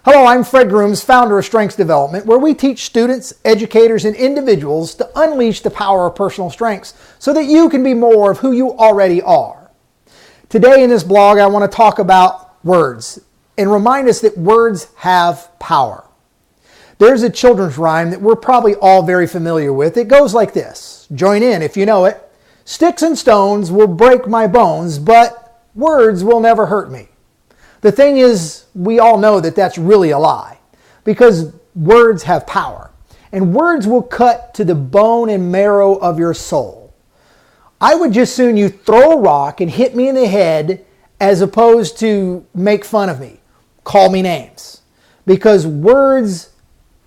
Hello, I'm Fred Grooms, founder of Strengths Development, where we teach students, educators, and individuals to unleash the power of personal strengths so that you can be more of who you already are. Today in this blog, I want to talk about words and remind us that words have power. There's a children's rhyme that we're probably all very familiar with. It goes like this. Join in if you know it. Sticks and stones will break my bones, but words will never hurt me. The thing is, we all know that that's really a lie because words have power and words will cut to the bone and marrow of your soul. I would just soon you throw a rock and hit me in the head as opposed to make fun of me, call me names, because words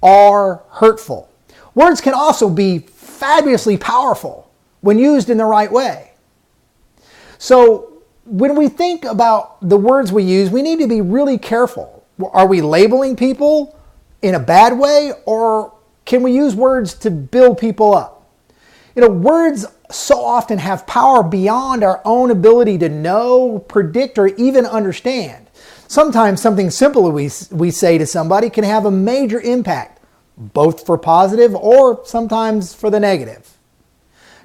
are hurtful. Words can also be fabulously powerful when used in the right way. So when we think about the words we use, we need to be really careful. Are we labeling people in a bad way, or can we use words to build people up? You know, words so often have power beyond our own ability to know, predict, or even understand. Sometimes something simple we say to somebody can have a major impact, both for positive or sometimes for the negative.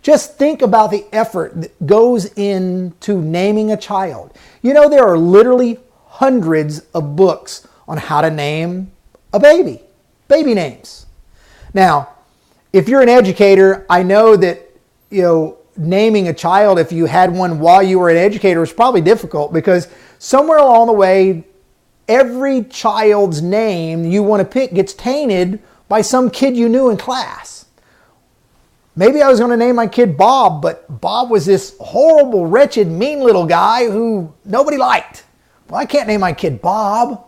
Just think about the effort that goes into naming a child. You know, there are literally hundreds of books on how to name a baby names. Now, if you're an educator, I know that, naming a child, if you had one while you were an educator, is probably difficult because somewhere along the way, every child's name you want to pick gets tainted by some kid you knew in class. Maybe I was going to name my kid Bob, but Bob was this horrible, wretched, mean little guy who nobody liked. Well, I can't name my kid Bob.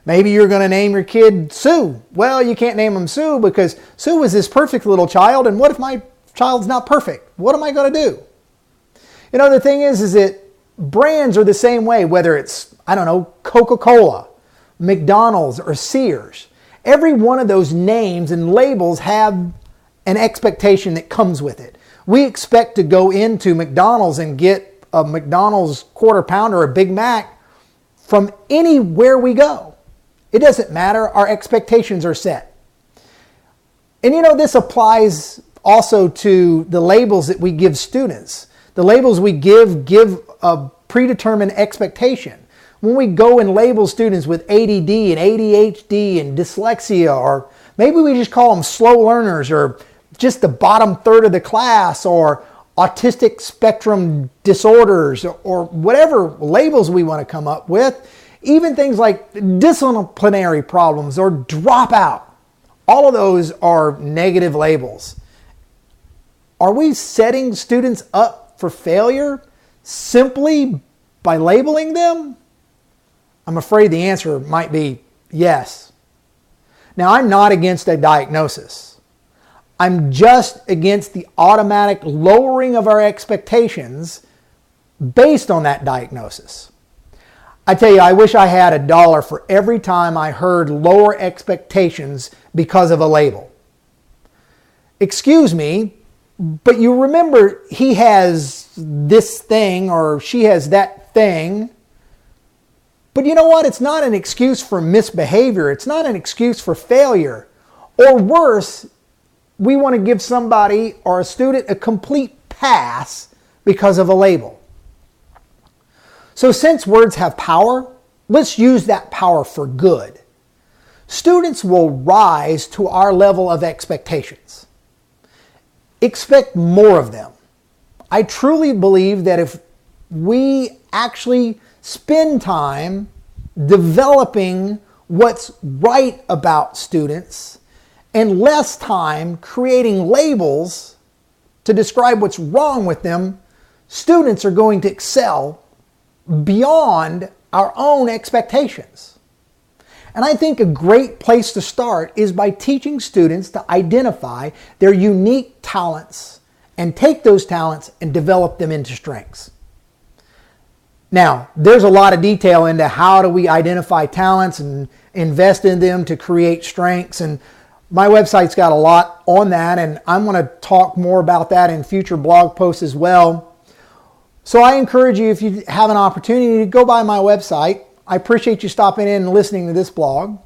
Maybe you're going to name your kid Sue. Well, you can't name him Sue because Sue was this perfect little child, and what if my child's not perfect? What am I going to do? The thing is that brands are the same way, whether it's, Coca-Cola, McDonald's, or Sears. Every one of those names and labels have an expectation that comes with it. We expect to go into McDonald's and get a McDonald's quarter pounder or a Big Mac from anywhere we go. It doesn't matter. Our expectations are set. And this applies also to the labels that we give students. The labels we give a predetermined expectation. When we go and label students with ADD and ADHD and dyslexia, or maybe we just call them slow learners or just the bottom third of the class, or autistic spectrum disorders, or whatever labels we want to come up with, even things like disciplinary problems or dropout, all of those are negative labels. Are we setting students up for failure simply by labeling them? I'm afraid the answer might be yes. Now, I'm not against a diagnosis. I'm just against the automatic lowering of our expectations based on that diagnosis. I tell you, I wish I had $1 for every time I heard lower expectations because of a label. Excuse me, but you remember he has this thing or she has that thing. But you know what? It's not an excuse for misbehavior. It's not an excuse for failure. Or worse, we want to give somebody or a student a complete pass because of a label. So since words have power, let's use that power for good. Students will rise to our level of expectations. Expect more of them. I truly believe that if we actually spend time developing what's right about students and less time creating labels to describe what's wrong with them, students are going to excel beyond our own expectations. And I think a great place to start is by teaching students to identify their unique talents and take those talents and develop them into strengths. Now, there's a lot of detail into how do we identify talents and invest in them to create strengths, and my website's got a lot on that, and I'm going to talk more about that in future blog posts as well. So I encourage you, if you have an opportunity, to go by my website. I appreciate you stopping in and listening to this blog.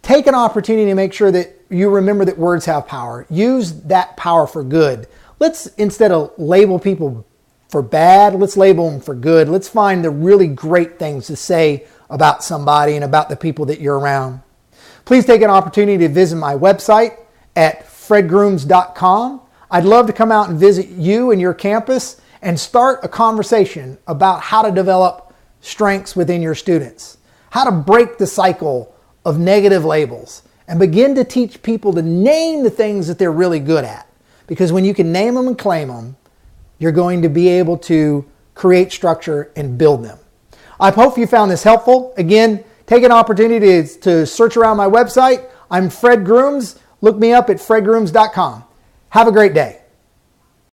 take an opportunity to make sure that you remember that words have power. Use that power for good. Let's, instead of label people for bad, let's label them for good. Let's find the really great things to say about somebody and about the people that you're around. Please take an opportunity to visit my website at fredgrooms.com. I'd love to come out and visit you and your campus and start a conversation about how to develop strengths within your students, how to break the cycle of negative labels and begin to teach people to name the things that they're really good at. Because when you can name them and claim them, you're going to be able to create structure and build them. I hope you found this helpful. Again, take an opportunity to search around my website. I'm Fred Grooms. Look me up at fredgrooms.com. Have a great day.